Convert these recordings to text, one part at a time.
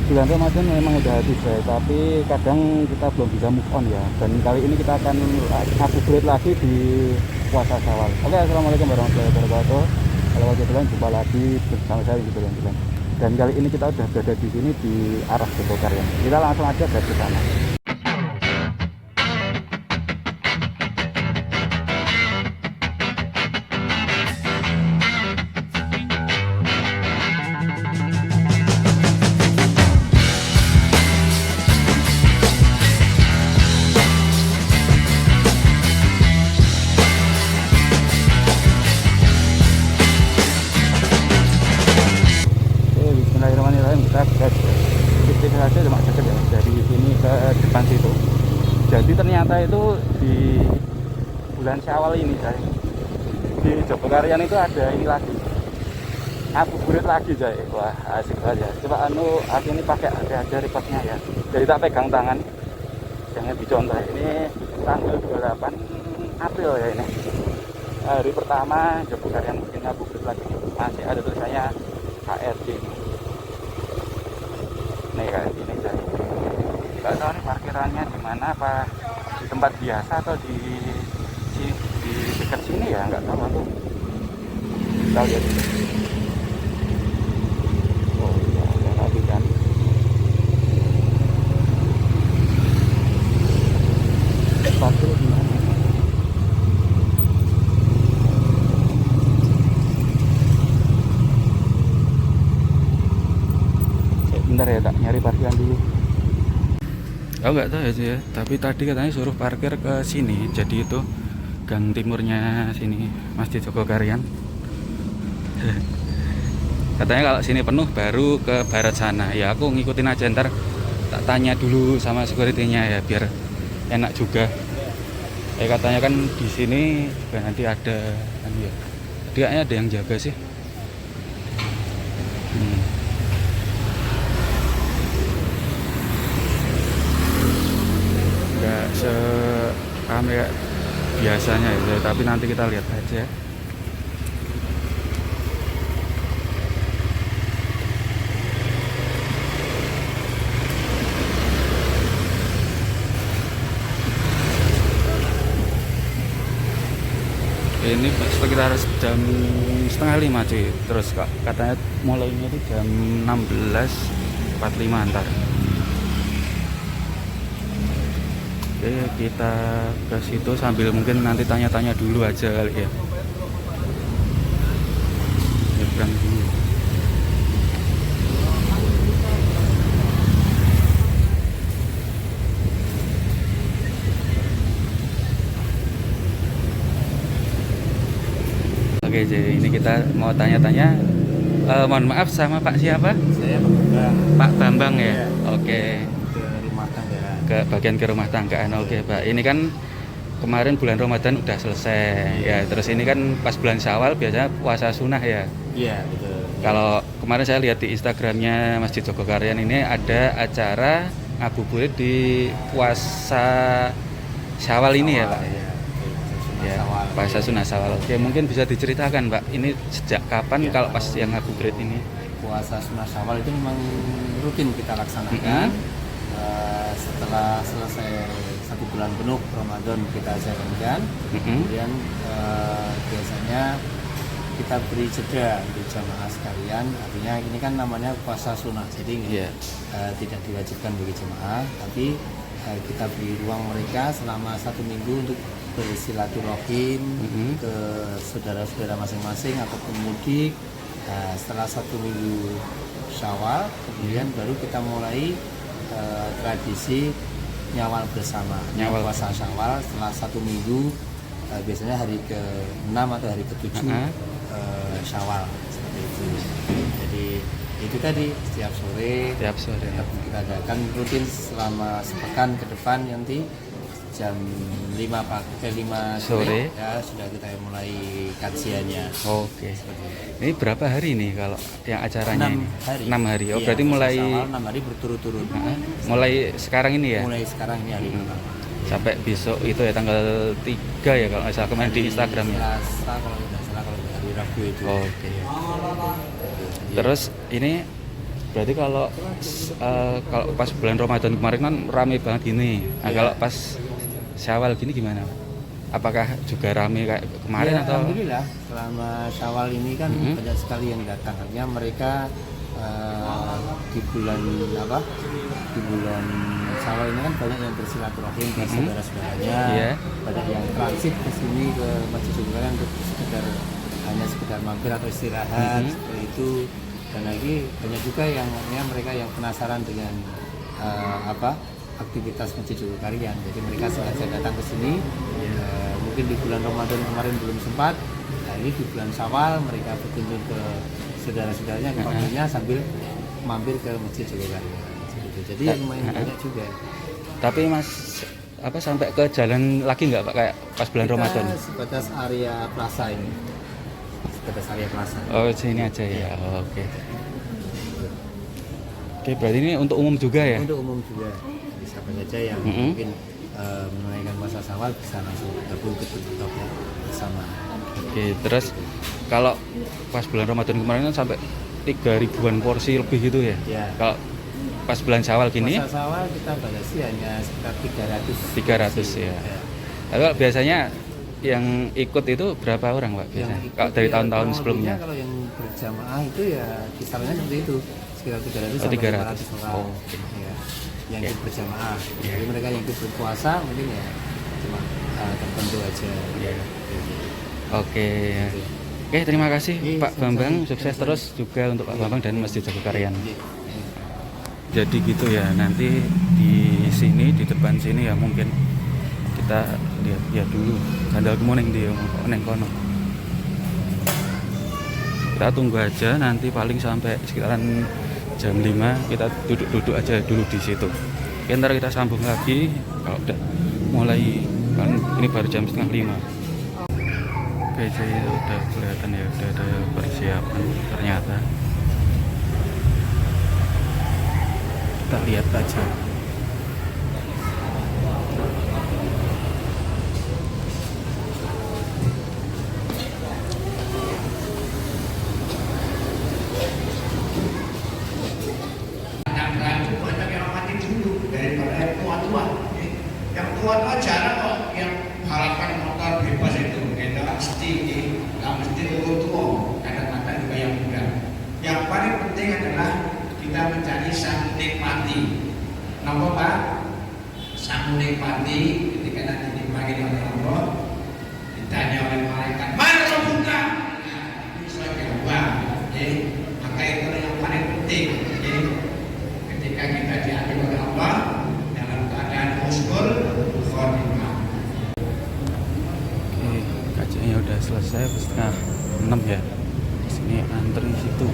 bulan Ramadan memang udah habis ya, tapi kadang kita belum bisa move on ya. Dan kali ini kita akan upgrade lagi di puasa Syawal. Oke, assalamualaikum warahmatullahi wabarakatuh. Kalau kebetulan jumpa lagi bersama saya di bulan. Dan kali ini kita udah berada di sini di arah Jogokarian. Kita langsung aja ke sana. Bismillahirrahmanirrahim. Kita titik saja cuma dekat ya dari sini ke depan situ. Jadi ternyata itu di bulan Syawal ini saya di Jogokarian itu ada ini lagi, ngabuburit lagi saya. Wah, asik banget ya. Coba aku ini pakai ada recordnya ya. Jadi tak pegang tangan, jangan dicontoh. Ini tanggal 28 April ya ini. Hari pertama Jogokarian mungkin ngabuburit lagi. Masih ada tulisannya HRD ini. Nih kayak gini jadi nggak tahu nih parkirannya di mana, apa di tempat biasa atau di dekat sini ya, nggak tahu aku. Kita lihat dulu. Oh iya, ada lagi kan. Parkir di mana? Bentar ya, tak nyari parkiran dulu. Oh nggak tahu ya sih ya, tapi tadi katanya suruh parkir ke sini, jadi itu gang timurnya sini Masjid Jogokarian. Katanya kalau sini penuh baru ke barat sana. Ya aku ngikutin aja, ntar tak tanya dulu sama security-nya ya biar enak juga. Katanya kan di sini juga nanti ada kan ya. Jadi kayaknya ada yang jaga sih. Nggak seramai kayak biasanya ya, tapi nanti kita lihat aja. Ini sekitar jam setengah 5 cuy. Terus katanya mulainya itu jam 16.45 ntar. Oke, kita ke situ sambil mungkin nanti tanya-tanya dulu aja kali ya. Nyebrang dulu. Oke, jadi ini kita mau tanya-tanya. Mohon maaf, sama Pak siapa? Saya Pak Bambang. Pak Bambang ya. Iya. Oke. Ke rumah tangga. Ke bagian ke rumah tanggaan. Oke Pak, ini kan kemarin bulan Ramadan udah selesai ya, terus ini kan pas bulan Syawal biasanya puasa sunnah ya. Iya, betul. Kalau kemarin saya lihat di Instagramnya Masjid Jogokarian ini ada acara ngabuburit di puasa Syawal ini ya Pak. Iya, Ya, puasa sunnah Syawal. Oke, mungkin bisa diceritakan Pak, ini sejak kapan kalau pas yang ngabuburit ini? Puasa sunnah Syawal itu memang rutin kita laksanakan. Setelah selesai 1 bulan penuh Ramadan kita jalankan, kemudian biasanya kita beri jeda untuk jamaah sekalian. Artinya ini kan namanya puasa sunnah, jadi tidak diwajibkan bagi jemaah, tapi kita beri ruang mereka selama 1 minggu untuk bersilaturahim ke saudara-saudara masing-masing ataupun mudik. Setelah 1 minggu Syawal, kemudian baru kita mulai tradisi nyawal bersama. Puasa Syawal setelah 1 minggu, biasanya hari ke-6 atau hari ke-7 Syawal, seperti itu. Jadi itu tadi setiap sore kita adakan rutin selama sepekan ke depan. Nanti jam 5 sore ya sudah kita mulai kajiannya. Oke. Ini berapa hari nih kalau yang acaranya? 6 hari. 6 hari. Oh, Iya, berarti mulai 6 hari berturut-turut. Mulai sekarang ini ya? Mulai sekarang ini hari pertama. Sampai besok itu ya tanggal 3 ya kalau nggak salah, kemarin di Instagram ya. Selasa kalau tidak salah, kalau hari Rabu itu. Oke. Terus ini Berarti kalau kalau pas bulan Ramadan kemarin kan rame banget gini. Nah, Iya. kalau pas Syawal gini gimana? Apakah juga rame kayak kemarin Ya, atau? alhamdulillah selama Syawal ini kan Mm-hmm. banyak sekali yang datang. Artinya mereka di bulan apa? Di bulan Syawal ini kan banyak yang bersilaturahim ke saudara-saudaranya. Iya. Banyak yang transit ke sini ke Masjid Jogokaryan untuk sekedar mampir atau istirahat seperti itu. Dan lagi banyak juga yang mereka yang penasaran dengan aktivitas Masjid Jogokaryan. Jadi mereka sengaja datang ke sini. Mungkin di bulan Ramadan kemarin belum sempat. Nah, ini di bulan Syawal mereka berkunjung ke saudara-saudaranya, ke keluarganya sambil mampir ke Masjid Jogokaryan. Jadi lumayan banyak juga. Tapi Mas apa sampai ke jalan lagi nggak Pak kayak pas bulan Ramadan? Sebatas area plaza ini. Sebatas area plaza. Oh, sini aja ya. Oh, oke. Oke, berarti ini untuk umum juga ya? Untuk umum juga. Siapa saja yang mungkin menunaikan puasa Syawal bisa langsung gabung ke toko bersama. Oke, terus kalau pas bulan Ramadan kemarin kan sampai 3.000-an porsi lebih gitu ya? Ya. Kalau pas bulan Syawal gini? Puasa Syawal kita batasi hanya sekitar 300. 300 ya. Tapi kalau biasanya yang ikut itu berapa orang Pak biasanya? Kalau dari tahun-tahun sebelumnya? Kalau yang berjamaah itu ya kisarannya seperti itu, sekitar 300 Oh, sampai 300. 500 orang. Oh, oke. Ya. Yang ikut berjamaah. Jadi mereka yang ikut berpuasa mungkin ya cuma tertentu aja. Oke. Oke, terima kasih Iya, Pak Bambang, sama-sama. sukses terus juga untuk Pak Bambang dan Masjid Jogokaryan. Iya. Jadi gitu ya, nanti di sini di depan sini ya mungkin kita lihat ya dulu sandal kemuning di neng kono. Kita tunggu aja nanti paling sampai sekitaran jam 5 kita duduk-duduk aja dulu di situ. Oke, ntar kita sambung lagi kalau udah mulai kan ini baru jam setengah 5. Oke, jadi udah kelihatan ya udah ada persiapan ternyata. Kita lihat aja. Banyak yang mati dulu daripada yang tua-tua. Yang tua-tua jarang kok yang harapan motor bebas itu. Kita mesti nggak mesti tua, kadang-kadang juga yang muda. Yang paling penting adalah kita mencari sang nikmati. Napa Pak? Sang nikmati ketika nanti dipanggil oleh Allah, ditanya oleh malaikat, mana buka? Nah, ini saya jawab. Maka itu yang paling penting. Ketika kita diambil oleh Allah dalam keadaan husnul khotimah. Oke, kajiannya udah selesai setengah 6 ya. Di sini antri situ.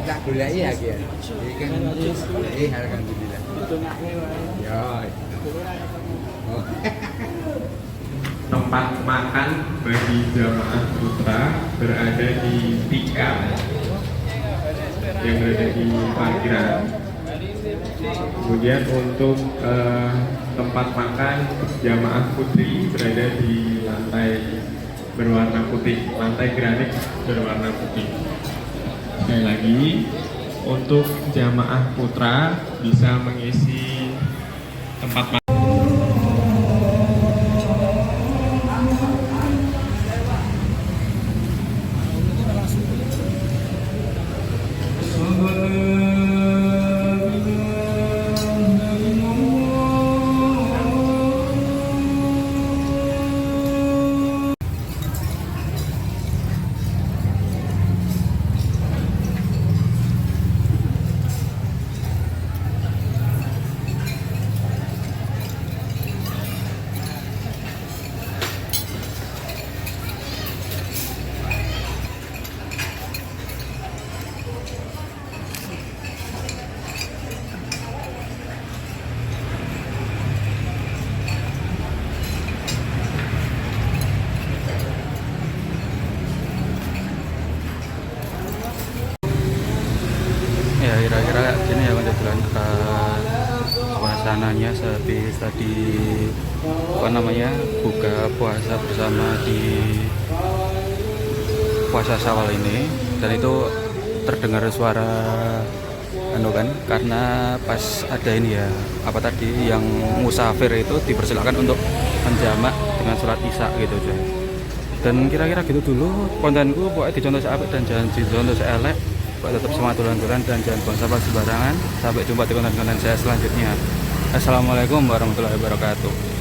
Tak gulai ya kia. Ikan gulai alhamdulillah. Ya. Tempat makan bagi jamaah putra berada di Tikar yang berada di parkiran. Kemudian untuk tempat makan jamaah putri berada di lantai berwarna putih, lantai granit berwarna putih. Sekali lagi, untuk jamaah putra bisa mengisi tempat makan. suasananya sehabis tadi apa namanya buka puasa bersama di puasa Syawal ini, dan itu terdengar suara kan karena pas ada ini ya apa tadi yang musafir itu dipersilakan untuk menjamak dengan sholat isya gitu coy. Dan kira-kira gitu dulu kontenku, pokoknya dicontoh seapik dan jangan dicontoh seelek, pokoknya tetap semangat tulan-tulan dan jangan buang sampah sembarangan. Sampai jumpa di konten-konten saya selanjutnya. Assalamualaikum warahmatullahi wabarakatuh.